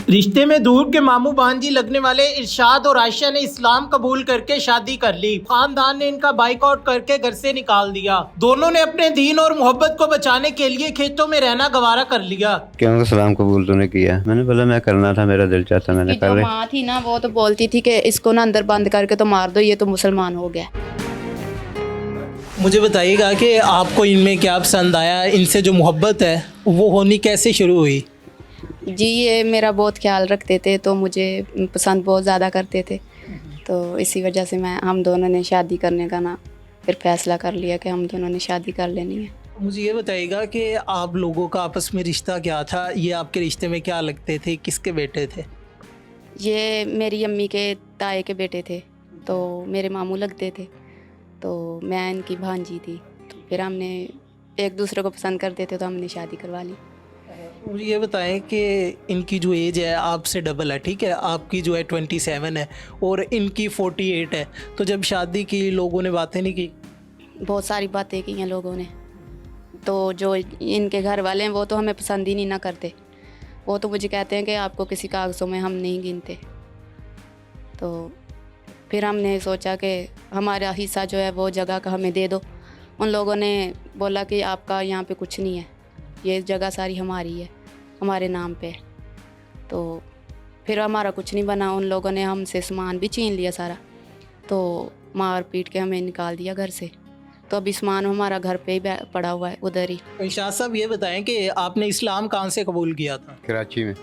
रिश्ते में दूर के मामू भांजी लगने वाले इरशाद और आयशा ने इस्लाम कबूल करके शादी कर ली। खानदान ने इनका बाइकआउट करके घर से निकाल दिया। दोनों ने अपने दीन और मोहब्बत को बचाने के लिए खेतों में रहना गवारा कर लिया। क्यों इस्लाम कबूल तूने किया? मैंने बोला मैं करना था, मेरा दिल चाहता, मैंने कर लिया। माँ थी ना, वो तो बोलती थी कि इसको ना अंदर बंद करके तो मार दो, ये तो मुसलमान हो गया। मुझे बताइएगा कि आपको इनमें क्या पसंद आया, इनसे जो मोहब्बत है वो होनी कैसे शुरू हुई? जी, ये मेरा बहुत ख्याल रखते थे तो मुझे पसंद बहुत ज़्यादा करते थे, तो इसी वजह से हम दोनों ने शादी करने का ना फिर फैसला कर लिया कि हम दोनों ने शादी कर लेनी है। मुझे ये बताइएगा कि आप लोगों का आपस में रिश्ता क्या था, ये आपके रिश्ते में क्या लगते थे, किसके बेटे थे? ये मेरी अम्मी के ताए के बेटे थे, तो मेरे मामू लगते थे, तो मैं इनकी भांजी थी। तो फिर हमने एक दूसरे को पसंद करते थे तो हमने शादी करवा ली। मुझे ये बताएं कि इनकी जो एज है आपसे डबल है, ठीक है? आपकी जो है 27 है और इनकी 48 है। तो जब शादी की लोगों ने बातें नहीं की? बहुत सारी बातें की हैं लोगों ने, तो जो इनके घर वाले हैं वो तो हमें पसंद ही नहीं ना करते। वो तो मुझे कहते हैं कि आपको किसी कागज़ों में हम नहीं गिनते। तो फिर हमने सोचा कि हमारा हिस्सा जो है वो जगह का हमें दे दो। उन लोगों ने बोला कि आपका यहाँ पे कुछ नहीं है, ये जगह सारी हमारी है, हमारे नाम पे। तो फिर हमारा कुछ नहीं बना, उन लोगों ने हमसे सामान भी छीन लिया सारा, तो मार पीट के हमें निकाल दिया घर से। तो अभी सामान हमारा घर पे ही पड़ा हुआ है, उधर ही। इरशाद साहब, ये बताएं कि आपने इस्लाम कहाँ से कबूल किया था? कराची में।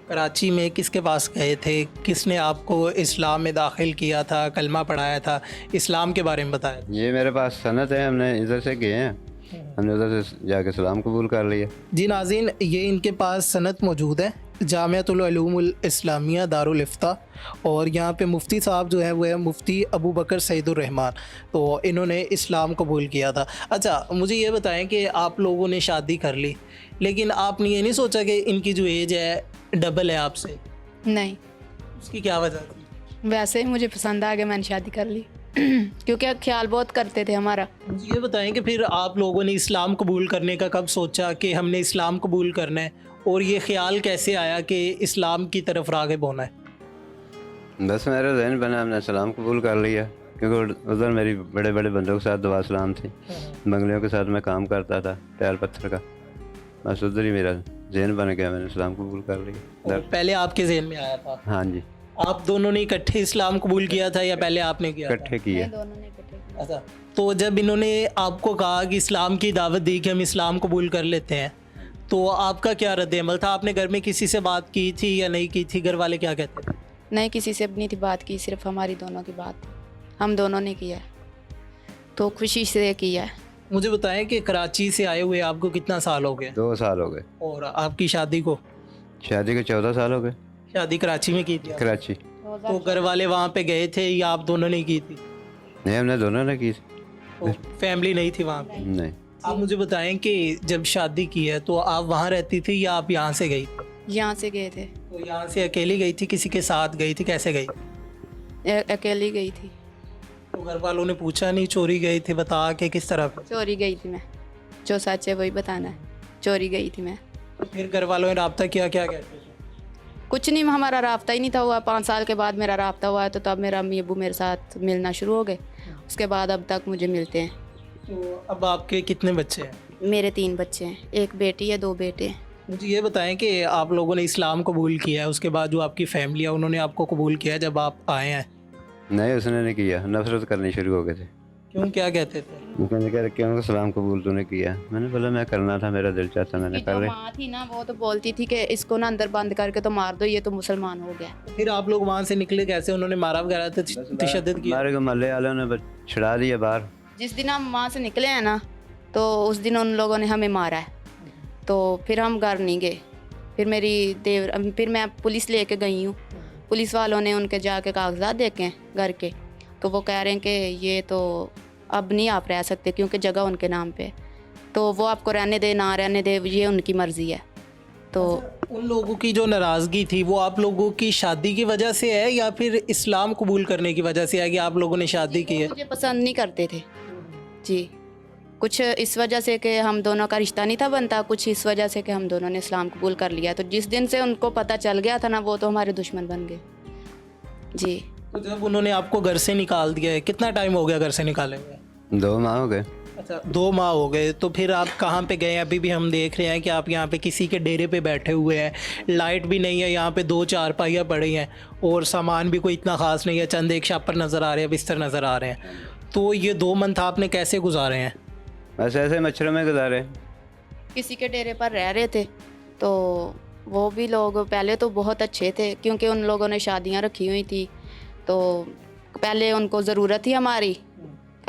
कराची में किसके पास गए थे? किसने आपको इस्लाम में दाखिल किया था, कलमा पढ़ाया था, इस्लाम के बारे में बताया था? ये मेरे पास सनत है, हमने इधर से गए हैं, हमने उधर से जाके इस्लाम कबूल कर लिया। जी नाज़रीन, ये इनके पास सनत मौजूद है, जामिअतुल उलूमुल इस्लामिया दारुल इफ्ता, और यहाँ पे मुफ्ती साहब जो है वो है मुफ्ती अबू बकर सईदुर रहमान। तो इन्होंने इस्लाम कबूल किया था। अच्छा, मुझे ये बताएं कि आप लोगों ने शादी कर ली, लेकिन आपने ये नहीं सोचा कि इनकी जो एज है डबल है आपसे? नहीं, उसकी क्या वजह थी? वैसे ही मुझे पसंद आ गया, मैंने शादी कर ली। क्योंकि ख्याल बहुत करते थे हमारा। मुझे ये बताएं कि फिर आप लोगों ने इस्लाम कबूल करने का कब सोचा कि हमने इस्लाम कबूल करना है, और ये ख्याल कैसे आया कि इस्लाम की तरफ राग़िब होना है? बस मेरा जहन बना, हमने इस्लाम कबूल कर लिया, क्योंकि उधर मेरी बड़े बड़े बंदों के साथ दुआ सलाम थी, बंगलियों के साथ मैं काम करता था, टायर पत्थर का। बस उधर ही मेरा जहन बन गया, मैंने इस्लाम कबूल कर लिया। और पहले आपके जहन में आया था? हाँ जी। आप दोनों ने इकट्ठे इस्लाम कबूल किया था या पहले आपने किया था? इकट्ठे किया। दोनों ने इकट्ठे किया। अच्छा, तो जब इन्होंने आपको कहा कि इस्लाम की दावत दी कि हम इस्लाम कबूल कर लेते हैं, तो आपका क्या रद्द-ए-अमल था? आपने घर में किसी से बात की थी या नहीं की थी? घर वाले क्या कहते थे? नहीं, किसी से अपनी थी बात की, सिर्फ हमारी दोनों की बात हम दोनों ने किया है, तो खुशी से किया है। मुझे बताएं कि कराची से आए हुए आपको कितना साल हो गया? 2 साल हो गए। और आपकी शादी को? शादी के 14 साल हो गए। शादी कराची में की थी? कराची। तो घर वाले वहाँ पे गए थे या आप दोनों ने की थी? नहीं, हमने दोनों ने की। तो फैमिली नहीं थी वहाँ पे? नहीं। आप मुझे बताएं कि जब शादी की है तो आप वहाँ रहती थी या आप यहाँ से गई? यहाँ से गए थे। तो यहाँ से अकेली गई थी, किसी के साथ गई थी, कैसे गई? अकेली गई थी। तो घर वालों ने पूछा नहीं चोरी गई थी, बता के किस तरह? चोरी गई थी मैं, जो सच है वही बताना है, चोरी गई थी मैं। फिर घर वालों ने राब्ता किया, क्या कहते थे? कुछ नहीं, हमारा राब्ता ही नहीं था हुआ। 5 साल के बाद मेरा राब्ता हुआ है, तो तब मेरा अम्मी अबू मेरे साथ मिलना शुरू हो गए, उसके बाद अब तक मुझे मिलते हैं। तो अब आपके कितने बच्चे हैं? मेरे 3 बच्चे हैं, 1 बेटी है, 2 बेटे हैं। मुझे ये बताएं कि आप लोगों ने इस्लाम कबूल किया है, उसके बाद जो आपकी फैमिली है उन्होंने आपको कबूल किया है जब आप आए हैं? नहीं, उसने नहीं किया, नफरत करनी शुरू हो गए थे। क्यों, क्या कहते थे? मैंने कहा क्यों इस्लाम कबूल तूने किया? मैंने बोला मैं करना था, मेरा दिल चाहता, मैंने कर लिया। माँ थी ना, वो तो बोलती थी कि इसको ना अंदर बंद करके तो मार दो, ये तो मुसलमान हो गया। फिर आप लोग वहाँ से निकले कैसे? उन्होंने मारा वगैरह तशद्दुद किया? हमारे मोहल्ले वालों ने छुड़ा दिया बाहर। जिस दिन हम वहाँ से निकले हैं ना, तो उस दिन उन लोगों ने हमें मारा है, तो फिर हम घर नहीं गए। फिर मैं पुलिस लेके गई हूँ, पुलिस वालों ने उनके जाके कागजात देखे हैं घर के, तो वो कह रहे हैं कि ये तो अब नहीं आप रह सकते क्योंकि जगह उनके नाम पे, तो वो आपको रहने दे ना रहने दे ये उनकी मर्ज़ी है। तो उन लोगों की जो नाराज़गी थी वो आप लोगों की शादी की वजह से है या फिर इस्लाम कबूल करने की वजह से है कि आप लोगों ने शादी की है? मुझे पसंद नहीं करते थे जी। कुछ इस वजह से कि हम दोनों का रिश्ता नहीं था बनता, कुछ इस वजह से कि हम दोनों ने इस्लाम कबूल कर लिया। तो जिस दिन से उनको पता चल गया था ना, वो तो हमारे दुश्मन बन गए जी। तो जब उन्होंने आपको घर से निकाल दिया है, कितना टाइम हो गया घर से निकाले हुए? 2 माह हो गए। अच्छा, 2 माह हो गए। तो फिर आप कहाँ पे गए? अभी भी हम देख रहे हैं कि आप यहाँ पे किसी के डेरे पे बैठे हुए हैं, लाइट भी नहीं है, यहाँ पे 2 चारपाइयाँ पड़ी हैं और सामान भी कोई इतना ख़ास नहीं है, चंद एक शापर नज़र आ रहे हैं, बिस्तर नज़र आ रहे हैं। तो ये 2 मंथ आपने कैसे गुजारे हैं? बस ऐसे मच्छरों में गुजारे। किसी के डेरे पर रह रहे थे, तो वो भी लोग पहले तो बहुत अच्छे थे, क्योंकि उन लोगों ने शादियां रखी हुई थी। तो पहले उनको ज़रूरत थी हमारी,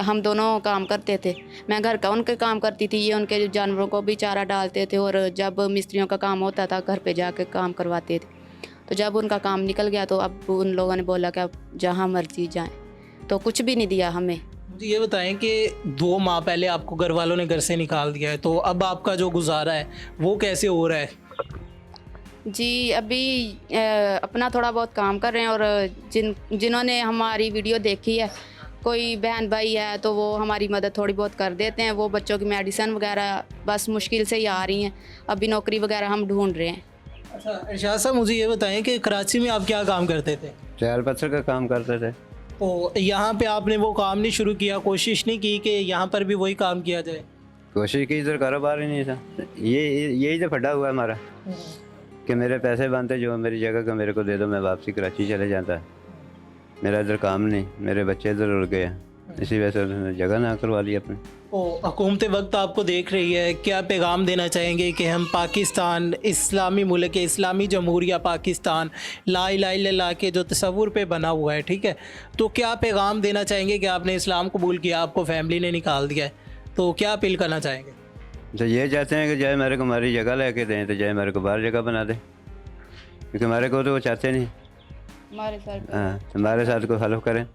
हम दोनों काम करते थे, मैं घर का उनके काम करती थी, ये उनके जानवरों को भी चारा डालते थे, और जब मिस्त्रियों का काम होता था घर पे जाके काम करवाते थे। तो जब उनका काम निकल गया तो अब उन लोगों ने बोला कि अब जहाँ मर्जी जाएं, तो कुछ भी नहीं दिया हमें। मुझे ये बताएं कि 2 माह पहले आपको घर वालों ने घर से निकाल दिया है, तो अब आपका जो गुजारा है वो कैसे हो रहा है? जी, अभी अपना थोड़ा बहुत काम कर रहे हैं, और जिन्होंने हमारी वीडियो देखी है, कोई बहन भाई है तो वो हमारी मदद थोड़ी बहुत कर देते हैं। वो बच्चों की मेडिसिन वगैरह बस मुश्किल से ही आ रही हैं, अभी नौकरी वगैरह हम ढूंढ रहे हैं। अच्छा इरशाद साहब, मुझे ये बताएं कि कराची में आप क्या काम करते थे? टायर पत्थर का काम करते थे। तो यहाँ पे आपने वो काम नहीं शुरू किया, कोशिश नहीं की कि यहाँ पर भी वही काम किया जाए? कोशिश की, इधर कारोबार ही नहीं था। यही तो फटा हुआ है हमारा कि मेरे पैसे बनते, जो मेरी जगह का मेरे को दे दो, मैं वापसी कराची चले जाता। मेरा इधर काम नहीं, मेरे बच्चे इधर उड़ गए हैं, इसी वजह से उन्होंने जगह ना करवा ली अपनी। तो हुकूमत वक्त आपको देख रही है, क्या पैगाम देना चाहेंगे कि हम पाकिस्तान इस्लामी मुल्क है, इस्लामी जमहूरिया पाकिस्तान ला इलाहा इल्लल्लाह के जो तसव्वुर पे बना हुआ है, ठीक है, तो क्या पैगाम देना चाहेंगे कि आपने इस्लाम कबूल किया, आपको फैमिली ने निकाल दिया है, तो क्या अपील करना चाहेंगे? तो ये चाहते हैं कि चाहे मेरे को हमारी जगह लेके दें, तो चाहे मेरे को बाहर जगह बना दें, क्योंकि हमारे को तो वो चाहते नहीं। हमारे साथ हाँ, हमारे साथ को हल्फ करें।